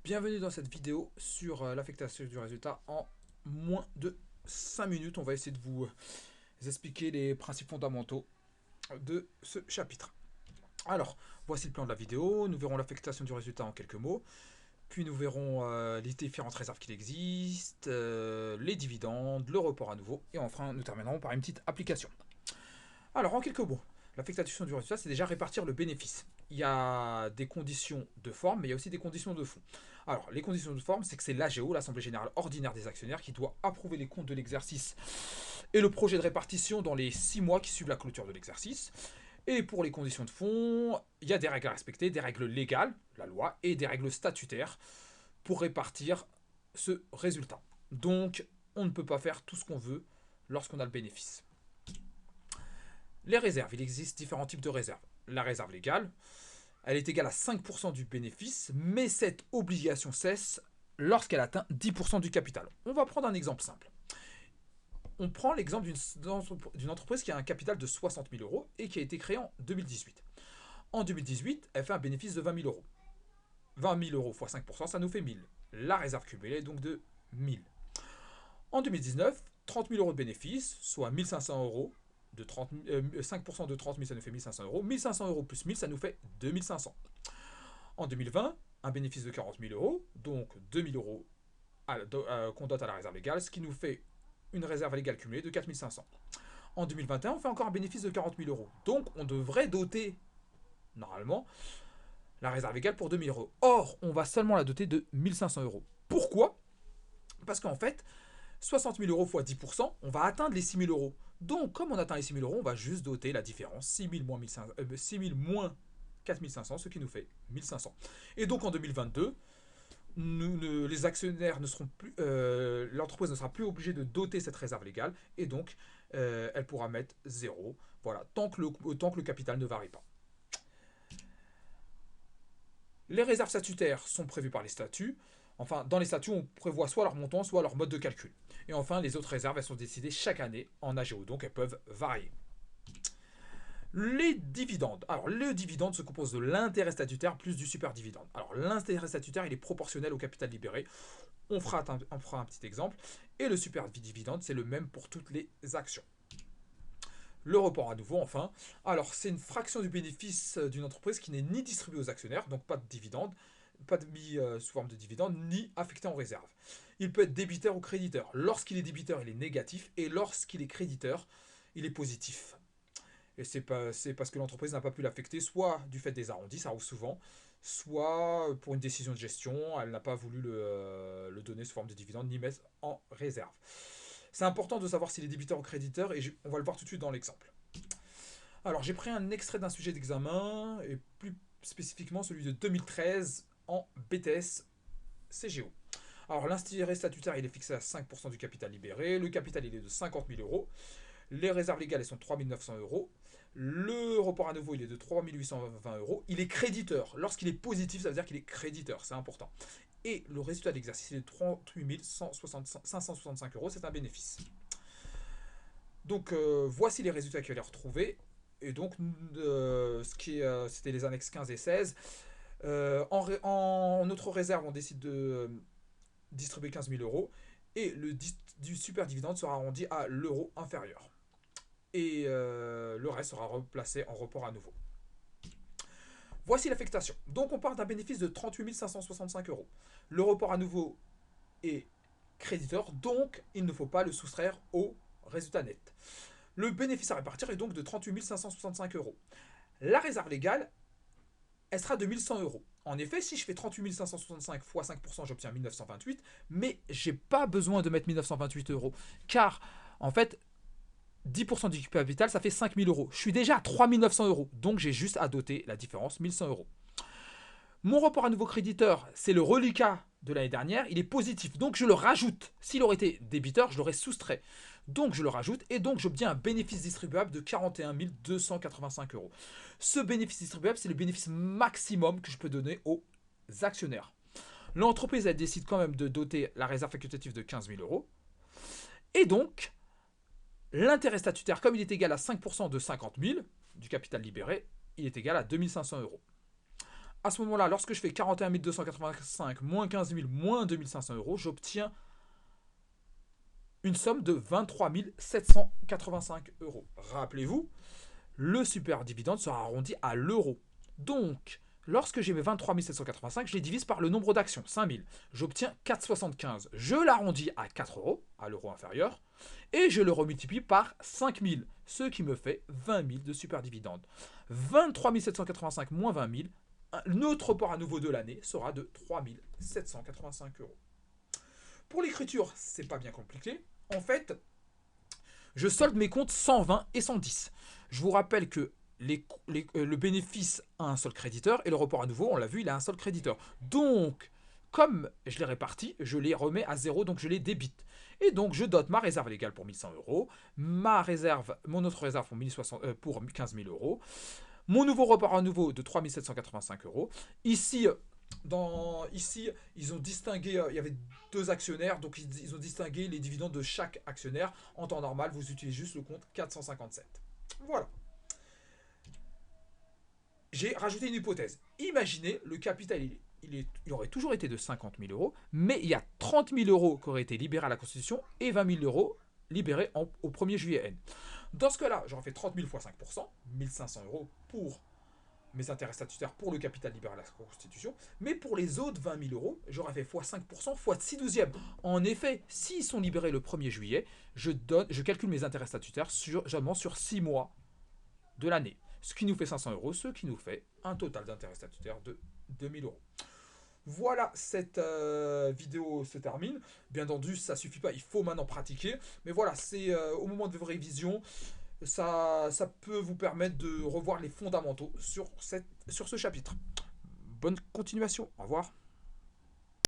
Bienvenue dans cette vidéo sur l'affectation du résultat en moins de 5 minutes. On va essayer de vous expliquer les principes fondamentaux de ce chapitre. Alors, voici le plan de la vidéo. Nous verrons l'affectation du résultat en quelques mots. Puis nous verrons les différentes réserves qu'il existe, les dividendes, le report à nouveau. Et enfin, nous terminerons par une petite application. Alors, en quelques mots, l'affectation du résultat, c'est déjà répartir le bénéfice. Il y a des conditions de forme, mais il y a aussi des conditions de fond. Alors, les conditions de forme, c'est que c'est l'AGO, l'Assemblée Générale Ordinaire des Actionnaires, qui doit approuver les comptes de l'exercice et le projet de répartition dans les 6 mois qui suivent la clôture de l'exercice. Et pour les conditions de fond, il y a des règles à respecter, des règles légales, la loi, et des règles statutaires pour répartir ce résultat. Donc, on ne peut pas faire tout ce qu'on veut lorsqu'on a le bénéfice. Les réserves, il existe différents types de réserves. La réserve légale, elle est égale à 5% du bénéfice, mais cette obligation cesse lorsqu'elle atteint 10% du capital. On va prendre un exemple simple. On prend l'exemple d'une entreprise qui a un capital de 60 000 euros et qui a été créée en 2018. En 2018, elle fait un bénéfice de 20 000 euros. 20 000 euros x 5%, ça nous fait 1000. La réserve cumulée est donc de 1000. En 2019, 30 000 euros de bénéfice, soit 1500 euros. 5% de 30 000, ça nous fait 1500 euros. 1500 euros plus 1000, ça nous fait 2500. En 2020, un bénéfice de 40 000 euros, donc 2000 euros qu'on dote à la réserve légale, ce qui nous fait une réserve légale cumulée de 4500. En 2021, on fait encore un bénéfice de 40 000 euros. Donc, on devrait doter, normalement, la réserve légale pour 2000 euros. Or, on va seulement la doter de 1500 euros. Pourquoi? Parce qu'en fait, 60 000 euros x 10%, on va atteindre les 6 000 euros. Donc, comme on atteint les 6 000 euros, on va juste doter la différence, 6 000 moins 4 500, ce qui nous fait 1 500. Et donc, en 2022, les actionnaires ne seront plus, l'entreprise ne sera plus obligée de doter cette réserve légale, et donc, elle pourra mettre 0, voilà, tant que le capital ne varie pas. Les réserves statutaires sont prévues par les statuts. Enfin, dans les statuts, on prévoit soit leur montant, soit leur mode de calcul. Et enfin, les autres réserves, elles sont décidées chaque année en AGO, donc elles peuvent varier. Les dividendes. Alors, le dividende se compose de l'intérêt statutaire plus du super dividende. Alors, l'intérêt statutaire, il est proportionnel au capital libéré. On fera un petit exemple. Et le super dividende, c'est le même pour toutes les actions. Le report à nouveau, enfin. Alors, c'est une fraction du bénéfice d'une entreprise qui n'est ni distribuée aux actionnaires, donc pas de dividende, pas de mis sous forme de dividende, ni affecté en réserve. Il peut être débiteur ou créditeur. Lorsqu'il est débiteur, il est négatif, et lorsqu'il est créditeur, il est positif. Et c'est parce que l'entreprise n'a pas pu l'affecter, soit du fait des arrondis, ça arrive souvent, soit pour une décision de gestion, elle n'a pas voulu le donner sous forme de dividende, ni mettre en réserve. C'est important de savoir s'il est débiteur ou créditeur, et on va le voir tout de suite dans l'exemple. Alors, j'ai pris un extrait d'un sujet d'examen, et plus spécifiquement celui de 2013 en BTS CGO. Alors, l'intérêt statutaire, il est fixé à 5% du capital libéré. Le capital, il est de 50 000 euros. Les réserves légales, elles sont de 3 900 euros. Le report à nouveau, il est de 3 820 euros. Il est créditeur. Lorsqu'il est positif, ça veut dire qu'il est créditeur. C'est important. Et le résultat de l'exercice, il est de 38 565 euros. C'est un bénéfice. Donc, voici les résultats qu'il fallait retrouver. Et donc, c'était les annexes 15 et 16. En notre réserve, on décide de distribuer 15 000 euros. Et du super dividende sera arrondi à l'euro inférieur. Et le reste sera replacé en report à nouveau. Voici l'affectation. Donc on part d'un bénéfice de 38 565 euros. Le report à nouveau est créditeur, donc il ne faut pas le soustraire au résultat net. Le bénéfice à répartir est donc de 38 565 euros. La réserve légale, elle sera de 1100 euros. En effet, si je fais 38 565 x 5%, j'obtiens 1928, mais j'ai pas besoin de mettre 1928 euros, car en fait, 10% du capital, ça fait 5 000 euros. Je suis déjà à 3 900 euros, donc j'ai juste à doter la différence, 1100 euros. Mon report à nouveau créditeur, c'est le reliquat de l'année dernière, il est positif, donc je le rajoute. S'il aurait été débiteur, je l'aurais soustrait. Donc je le rajoute, et donc j'obtiens un bénéfice distribuable de 41 285 euros. Ce bénéfice distribuable, c'est le bénéfice maximum que je peux donner aux actionnaires. L'entreprise, elle décide quand même de doter la réserve facultative de 15 000 euros. Et donc, l'intérêt statutaire, comme il est égal à 5% de 50 000 du capital libéré, il est égal à 2500 euros. à ce moment-là, lorsque je fais 41 285 moins 15 000 moins 2500 euros, j'obtiens une somme de 23 785 euros. Rappelez-vous, le super dividende sera arrondi à l'euro. Donc, lorsque j'ai mes 23 785, je les divise par le nombre d'actions, 5000. J'obtiens 4,75. Je l'arrondis à 4 euros, à l'euro inférieur, et je le remultiplie par 5000, ce qui me fait 20 000 de super dividende. 23 785 moins 20 000, notre report à nouveau de l'année sera de 3 785 euros. Pour l'écriture, c'est pas bien compliqué. En fait, je solde mes comptes 120 et 110. Je vous rappelle que le bénéfice a un seul créditeur et le report à nouveau, on l'a vu, il a un seul créditeur. Donc, comme je les répartis, je les remets à zéro, donc je les débite. Et donc, je dote ma réserve légale pour 1100 euros, mon autre réserve pour 15 000 euros, mon nouveau report à nouveau de 3 785 euros. Ici, ils ont distingué, il y avait deux actionnaires, donc ils ont distingué les dividendes de chaque actionnaire. En temps normal, vous utilisez juste le compte 457. Voilà. J'ai rajouté une hypothèse. Imaginez, le capital, il aurait toujours été de 50 000 euros, mais il y a 30 000 euros qui auraient été libérés à la Constitution et 20 000 euros libérés au 1er juillet N. Dans ce cas-là, j'aurais fait 30 000 fois 5%, 1500 euros pour mes intérêts statutaires pour le capital libéré à la Constitution, mais pour les autres 20 000 euros, j'aurais fait x 5% x 6 douzièmes. En effet, s'ils sont libérés le 1er juillet, je calcule mes intérêts statutaires seulement sur 6 mois de l'année, ce qui nous fait 500 euros, ce qui nous fait un total d'intérêts statutaires de 2000 euros. Voilà, cette vidéo se termine. Bien entendu, ça ne suffit pas, il faut maintenant pratiquer. Mais voilà, c'est au moment de vos révisions, ça peut vous permettre de revoir les fondamentaux sur ce chapitre. Bonne continuation, au revoir.